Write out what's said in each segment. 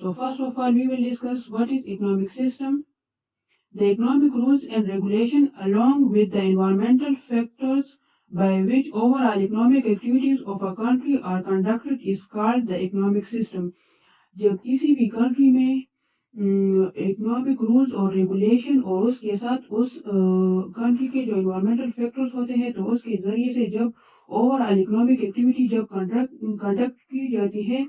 So first of all, we will discuss what is economic system. The economic rules and regulation along with the environmental factors by which overall economic activities of a country are conducted is called the economic system. जब किसी भी country में economic rules और regulation और उसके साथ उस country के जो इन्वायरमेंटल फैक्टर्स होते हैं तो उसके ज़रिए से जब ओवरऑल इकोनॉमिक एक्टिविटी जब कंडक्ट की जाती है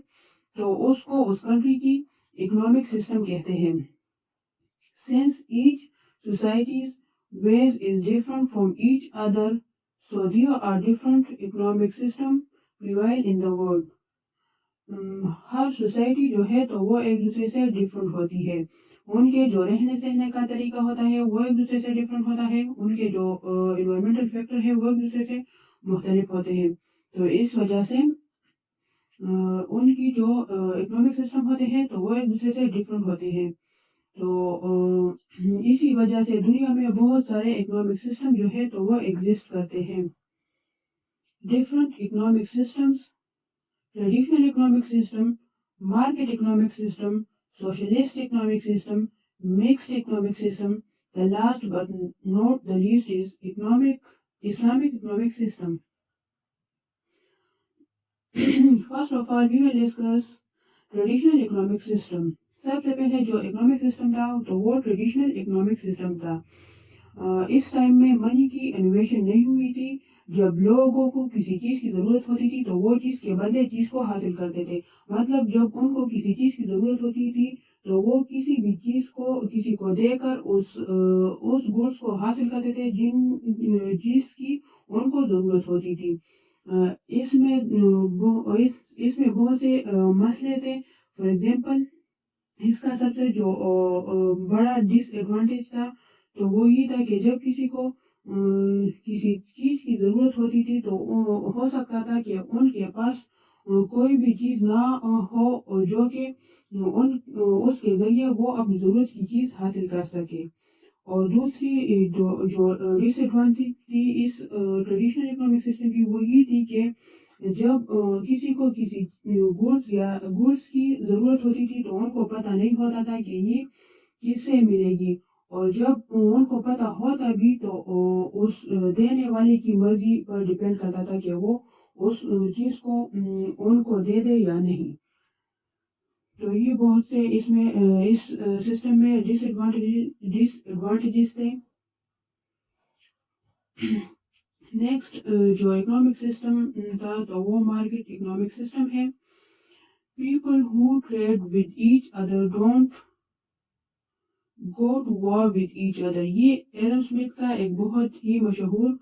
तो उसको उस कंट्री की इकोनॉमिक सिस्टम कहते हैं. Since each society's ways is different from each other, so there are different economic systems prevail in the world. Her society जो है तो वो एक दूसरे से डिफरेंट होती है. उनके जो रहने सहने का तरीका होता है वो एक दूसरे से डिफरेंट होता है. उनके जो इन्वायरमेंटल फैक्टर है वो एक दूसरे से मुख्तलिफ होते हैं. तो इस वजह से उनकी जो इकोनॉमिक सिस्टम होते हैं तो वो एक दूसरे से डिफरेंट होते हैं. तो इसी वजह से दुनिया में बहुत सारे इकोनॉमिक सिस्टम जो है तो वो एग्जिस्ट करते हैं. Different economic systems: traditional economic system, market economic system, socialist economic system, mixed economic system. The last but not the least is Islamic economic system. First of all, we will discuss traditional economic system. सबसे पहले जो economic system था तो वो traditional economic system था. इस time में money की इन्वेशन नहीं हुई थी. जब लोगों को किसी चीज की जरूरत होती थी तो वो चीज के बदले चीज को हासिल करते थे. मतलब जब उनको किसी चीज की जरूरत होती थी तो वो किसी भी चीज को किसी को देकर उस गुड्स को हासिल करते थे जिसकी उनको जरूरत होती थी. इसमें बहुत से मसले थे. फॉर एग्जांपल, इसका सबसे जो बड़ा डिसएडवांटेज था तो वो ये था कि जब किसी को किसी चीज की जरूरत होती थी तो हो सकता था कि उनके पास कोई भी चीज ना हो जो कि उसके जरिए वो अपनी जरूरत की चीज हासिल कर सके. और दूसरी जो डिसएडवांटेज थी इस ट्रेडिशनल इकोनॉमिक सिस्टम की वो ये थी कि जब किसी को किसी गुड्स की जरूरत होती थी तो उनको पता नहीं होता था कि ये किससे मिलेगी. और जब उनको पता होता भी तो उस देने वाले की मर्जी पर डिपेंड करता था कि वो उस चीज को उनको दे दे या नहीं. तो ये बहुत से इसमें इस सिस्टम में डिसएडवांटेजेस थे. नेक्स्ट जो इकोनॉमिक सिस्टम था तो वो मार्केट इकोनॉमिक सिस्टम है. People who trade with each other don't go to war with each other. ये एडम स्मिथ का एक बहुत ही मशहूर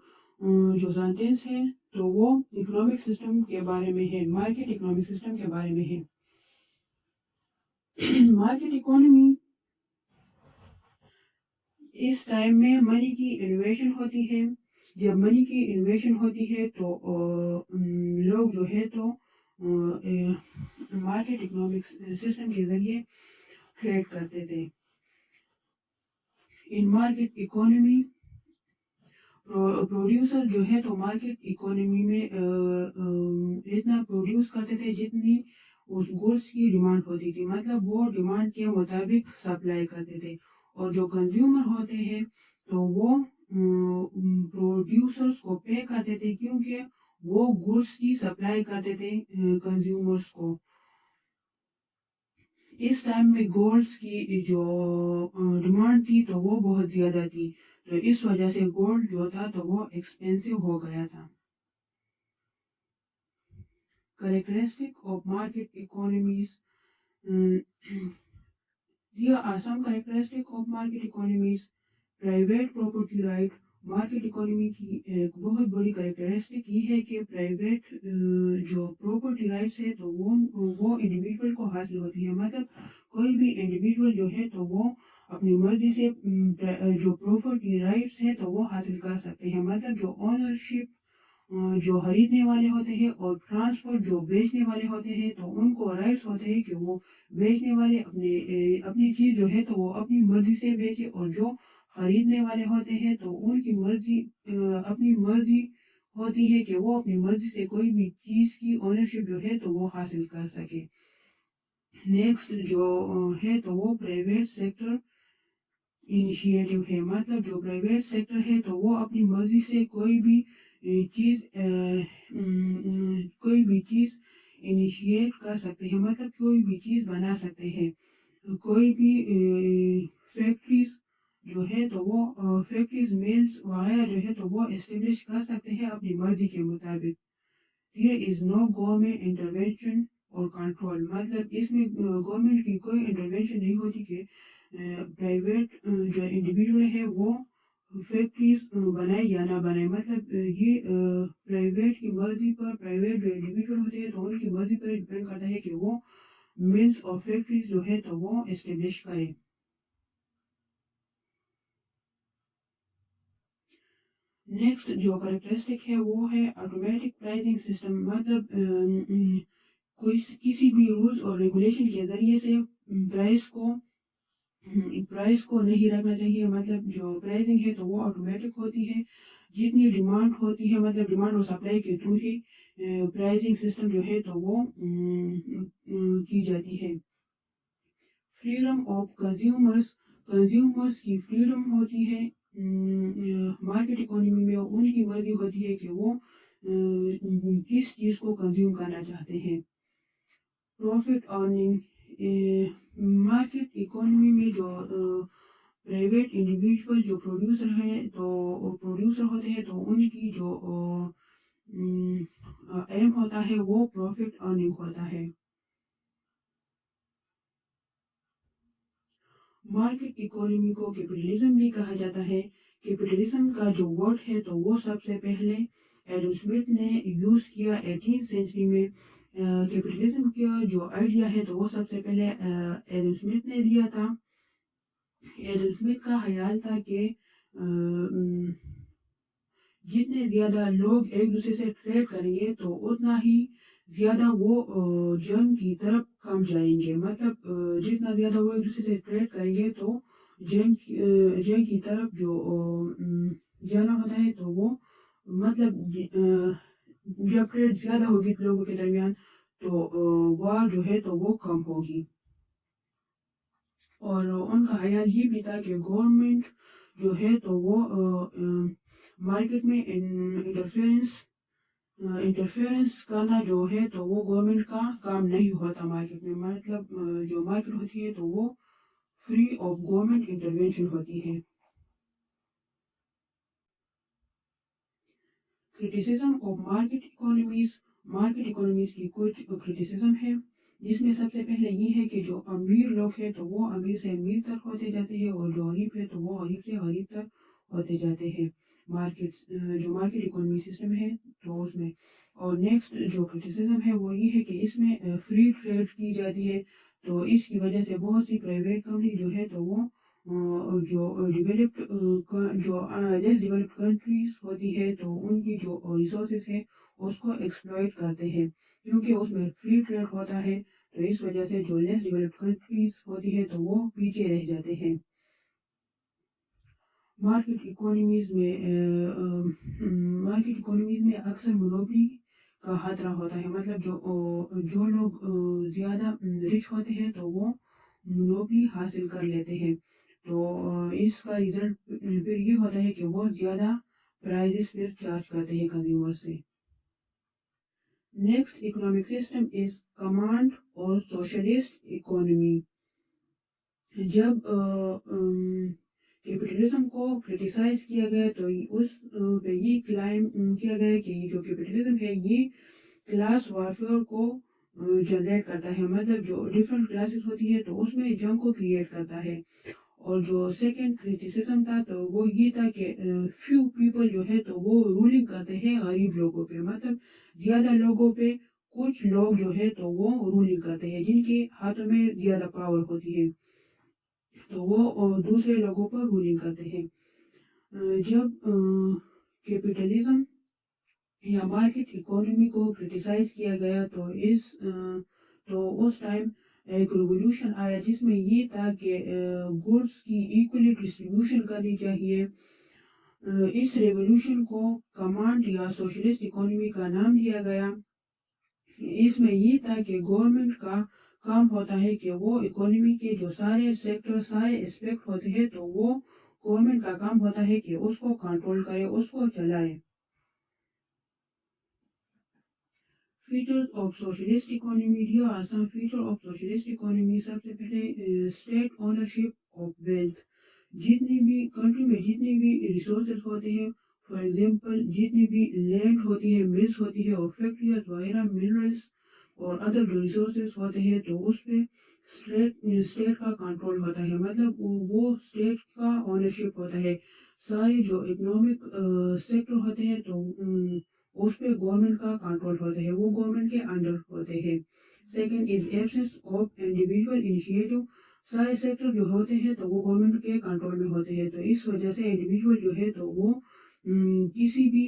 जो सेंटेंस है तो वो इकोनॉमिक सिस्टम के बारे में है, मार्केट इकोनॉमिक सिस्टम के बारे में है. मार्केट इकोनॉमी इस टाइम में मनी की इन्वेशन होती है. जब मनी की इन्वेशन होती है तो लोग जो है तो मार्केट इकोनॉमिक सिस्टम के जरिए ट्रेड करते थे. इन मार्केट इकोनॉमी प्रोड्यूसर जो है तो मार्केट इकोनॉमी में इतना प्रोड्यूस करते थे जितनी उस गुड्स की डिमांड होती थी. मतलब वो डिमांड के मुताबिक सप्लाई करते थे. और जो कंज्यूमर होते हैं तो वो प्रोड्यूसर्स को पे करते थे क्योंकि वो गुड्स की सप्लाई करते थे कंज्यूमर्स को. इस टाइम में गोल्ड्स की जो डिमांड थी तो वो बहुत ज़्यादा थी. तो इस वजह से गोल्ड जो था तो वो एक्सपेंसिव हो गया था. Characteristic of market economies. There are some characteristic of market economies. Private property right. Market economy की एक बहुत बड़ी कैरेक्टरिस्टिक ये है कि प्राइवेट जो प्रॉपर्टी राइट्स है तो वो इंडिविजुअल को हासिल होती है. मतलब कोई भी इंडिविजुअल जो है तो वो अपनी मर्जी से जो प्रॉपर्टी राइट्स है तो वो हासिल कर सकते हैं. मतलब जो ओनरशिप जो खरीदने वाले होते हैं और ट्रांसफर जो बेचने वाले होते हैं तो उनको राइट्स होते हैं कि वो बेचने वाले अपनी चीज़ जो है तो वो अपनी मर्जी से बेचे और जो खरीदने वाले होते हैं तो उनकी अपनी मर्जी होती है कि वो अपनी मर्जी से कोई भी चीज़ की ओनरशिप जो है तो वो हासिल कर सके. نیکسٹ جو ہے تو وہ پرائیویٹ سیکٹر انیشیٹو ہے، مطلب جو پرائیویٹ سیکٹر ہے تو وہ اپنی مرضی سے کوئی بھی چیز انیشیٹ کر سکتے ہیں، مطلب کوئی بھی چیز بنا سکتے ہیں، کوئی بھی فیکٹریز جو ہے تو وہ فیکٹریز میلز وغیرہ جو ہے تو وہ اسٹیبلش کر سکتے ہیں اپنی مرضی کے مطابق. There is no government intervention اور کنٹرول، مطلب اس میں گورنمنٹ کی کوئی انٹروینشن نہیں ہوتی کہ پرائیویٹ جو انڈیویجول ہے وہ فیکٹریز بنائے یا نہ بنائے، مطلب یہ پرائیویٹ کی مرضی پر، پرائیویٹ جو انڈیویجول ہوتے ہیں تو ان کی مرضی پر ڈپینڈ کرتا ہے کہ وہ ملز اور فیکٹریز جو ہے تو وہ اسٹیبلش کرے. نیکسٹ جو کریکٹرسٹک ہے وہ ہے آٹومیٹک پرائزنگ سسٹم، مطلب کسی بھی رولز اور ریگولیشن کے ذریعے سے پرائز کو نہیں رکھنا چاہیے، مطلب جو پرائزنگ ہے تو وہ آٹومیٹک ہوتی ہے، جتنی ڈیمانڈ ہوتی ہے مطلب ڈیمانڈ اور سپلائی کے تھرو ہی پرائزنگ سسٹم جو ہے تو وہ کی جاتی ہے. فریڈم آف کنزیومرز کی فریڈم ہوتی ہے مارکیٹ اکانومی میں، ان کی مرضی ہوتی ہے کہ وہ کس چیز کو کنزیوم کرنا چاہتے ہیں. پروفٹ ارننگ، مارکیٹ اکانومی میں جو پرائیویٹ انڈیویجول جو پروڈیوسر ہوتے ہیں تو ان کی جو ایم ہوتا ہے وہ پروفٹ ارننگ ہوتا ہے. مارکیٹ اکانومی کو کیپٹلزم بھی کہا جاتا ہے. کیپٹلزم کا جو ورڈ ہے تو وہ سب سے پہلے ایڈم اسمتھ نے یوز کیا 18 سینچری میں. کیپٹلزم کا جو آئیڈیا ہے تو وہ سب سے پہلے ایڈم اسمتھ نے دیا تھا. ایڈم اسمتھ کا خیال تھا کہ جتنے زیادہ لوگ ایک دوسرے سے ٹریڈ کریں گے تو اتنا ہی زیادہ وہ جنگ کی طرف کم جائیں گے، مطلب جتنا زیادہ وہ ایک دوسرے سے ٹریڈ کریں گے تو جنگ کی طرف جو جانا ہوتا ہے تو وہ مطلب جب ٹریڈ زیادہ ہوگی لوگوں کے درمیان تو وار جو ہے تو وہ کم ہوگی. اور ان کا خیال یہ بھی تھا کہ گورنمنٹ جو ہے تو وہ مارکیٹ میں انٹرفیئرنس کرنا جو ہے تو وہ گورنمنٹ کا کام نہیں ہوتا مارکیٹ میں، مطلب جو مارکیٹ ہوتی ہے تو وہ فری آف گورنمنٹ انٹروینشن ہوتی ہے. کرٹیسزم آف مارکیٹ اکانومیز کی کچھ کرٹیسزم ہے، جس میں سب سے پہلے یہ ہے کہ جو امیر لوگ ہیں تو وہ امیر سے امیر تر ہوتے جاتے ہیں اور جو غریب ہے تو وہ غریب سے غریب تر ہوتے جاتے ہیں جو مارکیٹ اکانومی سسٹم ہے تو اس میں. اور نیکسٹ جو کرٹیسزم ہے وہ یہ ہے کہ اس میں فری ٹریڈ کی جاتی ہے، تو اس کی وجہ سے بہت سی پرائیویٹ کمپنی جو ہے تو وہ جو لیس ڈیولپڈ کنٹریز ہوتی ہے تو ان کی جو ریسورسز ہے اس کو ایکسپلائٹ کرتے ہیں، کیونکہ اس میں فری ٹریڈ ہوتا ہے تو اس وجہ سے جو لیس ڈیولپڈ کنٹریز ہوتی ہے تو وہ پیچھے رہ جاتے ہیں. مارکیٹ اکانومیز میں اکثر مونوپلی کا خطرہ ہوتا ہے، مطلب جو لوگ زیادہ رچ ہوتے ہیں تو وہ مونوپلی حاصل کر لیتے ہیں، تو اس کا ریزلٹ پھر یہ ہوتا ہے کہ وہ زیادہ پرائزز پھر چارج کرتے ہیں کنزیومر سے. Next economic system is command اور سوشلسٹ اکانومی. جب کیپٹلزم کو کرٹیسائز کیا گیا تو اس پہ یہ کلائم کیا گیا کہ جو کیپٹلزم ہے یہ کلاس وارفیئر کو جنریٹ کرتا ہے، مطلب جو ڈفرینٹ کلاسز ہوتی ہے تو اس میں جنگ کو کریٹ کرتا ہے. اور جو سیکنڈ کرٹیسزم تھا تو وہ یہ تھا کہ فیو پیپل جو ہے تو وہ رولنگ کرتے ہیں غریب لوگوں پہ، مطلب زیادہ لوگوں پہ کچھ لوگ جو ہے تو وہ رولنگ کرتے ہیں جن کے ہاتھوں میں زیادہ پاور ہوتی ہے تو وہ دوسرے لوگوں پر رولنگ کرتے ہیں. جب کیپٹلزم یا مارکیٹ اکانومی کو کرٹیسائز کیا گیا تو اس ٹائم ایک ریولیوشن آیا جس میں یہ تھا کہ گڈس کی ایکولی ڈسٹریبیوشن کرنی چاہیے. اس ریولیوشن کو کمانڈ یا سوشلسٹ اکانومی کا نام دیا گیا. اس میں یہ تھا کہ گورنمنٹ کا کام ہوتا ہے کہ وہ اکانومی کے جو سارے سیکٹر سارے اسپیکٹ ہوتے ہیں تو وہ گورنمنٹ کا کام ہوتا ہے کہ اس کو کنٹرول کرے اس کو چلائے. Features of socialist economy. Here are some features of socialist economy. सबसे पहले state ownership of wealth. जितनी भी कंट्री में जितनी भी रिसोर्सेज होते हैं, फॉर एग्जांपल जितनी भी लैंड होती है, मिल्स होती है और फैक्ट्रियाज वगैरह, मिनरल्स और अदर जो रिसोर्सेज होते हैं, तो उस पर स्टेट का कंट्रोल होता है. मतलब वो स्टेट का ओनरशिप होता है. सारे जो इकोनॉमिक सेक्टर होते हैं तो उस पे गवर्नमेंट का कंट्रोल होता है, वो गवर्नमेंट के अंडर होते हैं. Second is absence of individual initiative. सारे सेक्टर जो होते हैं तो वो गवर्नमेंट के कंट्रोल में होते हैं, तो इस वजह से इंडिविजुअल जो है तो वो किसी भी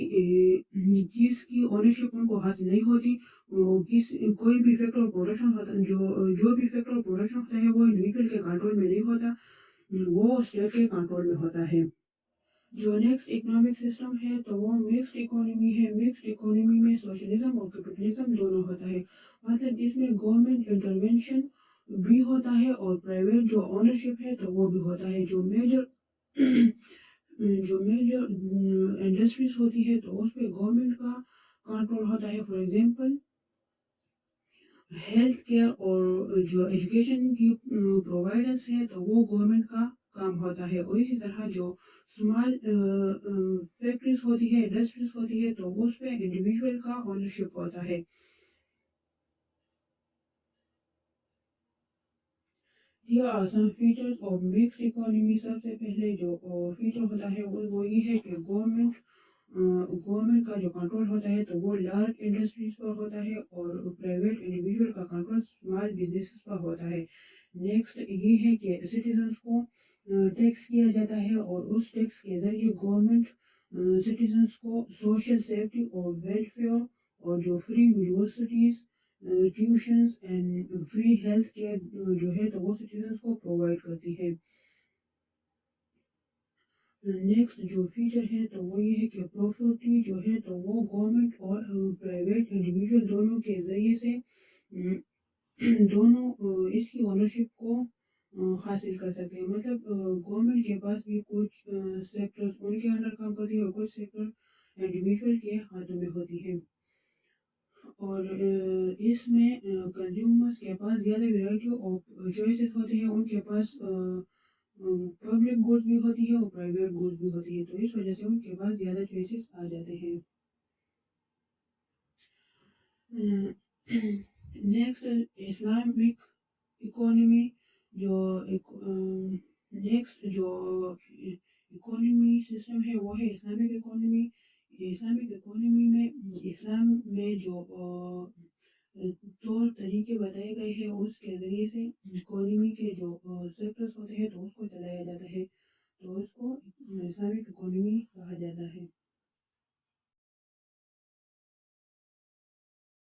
चीज की ओनरशिप उनको हासिल नहीं होती. कोई भी फैक्टर प्रोडक्शन होता जो भी फैक्टर प्रोडक्शन होता है वो इंडिविजुअल के कंट्रोल में नहीं होता, वो स्टेट के कंट्रोल में होता है. जो नेक्स्ट इकोनॉमिक सिस्टम है तो वो मिक्स्ड इकोनॉमी है. मिक्स्ड इकोनॉमी में सोशलिज्म और कैपिटलिज्म दोनों होता है. मतलब इसमें गवर्नमेंट इंटरवेंशन भी होता है और प्राइवेट जो ओनरशिप है तो वो भी होता है. जो मेजर इंडस्ट्रीज होती है तो उस पर गवर्नमेंट का कंट्रोल होता है. फॉर एग्जांपल हेल्थ केयर और जो एजुकेशन की प्रोवाइडर्स है तो वो गवर्नमेंट का काम होता है. और इसी तरह जो स्मॉल फैक्ट्रीज होती है, इंडस्ट्रीज होती है तो उस पे इंडिविजुअल का ओनरशिप होता है. Here are some features of mixed economy. सबसे पहले जो फीचर होता है वो ये है कि गवर्नमेंट का जो कंट्रोल होता है तो वो लार्ज इंडस्ट्रीज पर होता है और प्राइवेट इंडिविजुअल का कंट्रोल स्मॉल बिजनेसेस पर होता है. नेक्स्ट ये है कि सिटीजन्स को टैक्स किया जाता है और उस टैक्स के जरिए गवर्नमेंट सिटीजन्स को सोशल सेफ्टी और वेलफेयर और जो free universities, tuitions and free health care जो है तो वो सिटीजन्स को प्रोवाइड करती है. नेक्स्ट जो फीचर है तो वो ये है कि प्रॉपर्टी जो है तो वो गवर्नमेंट और प्राइवेट इंडिविजुअल दोनों के जरिए से दोनों इसकी ओनरशिप को हासिल कर सकते हैं. मतलब गवर्नमेंट के पास भी कुछ सेक्टर्स उनके अंडर काम करती है और कुछ सेक्टर इंडिविजुअल के हाथों में होती है. और इसमें कंज्यूमर्स के पास ज़्यादा वैरायटी ऑफ चॉइसेस होते हैं. उनके पास पब्लिक गुड्स भी होती है और प्राइवेट गुड्स भी होती है, तो इस वजह से उनके पास ज़्यादा चॉइसेस आ जाते हैं. Next Islamic economy. जो नेक्स्ट जो इकोनॉमी सिस्टम है वो है इस्लामिक इकोनॉमी. इस्लामिक इकोनॉमी में इस्लाम में जो तौर तरीके बताए गए हैं उसके ज़रिए से इकोनॉमी के जो सेक्टर्स होते हैं तो उसको चलाया जाता है, तो उसको इस्लामिक इकोनॉमी कहा जाता है.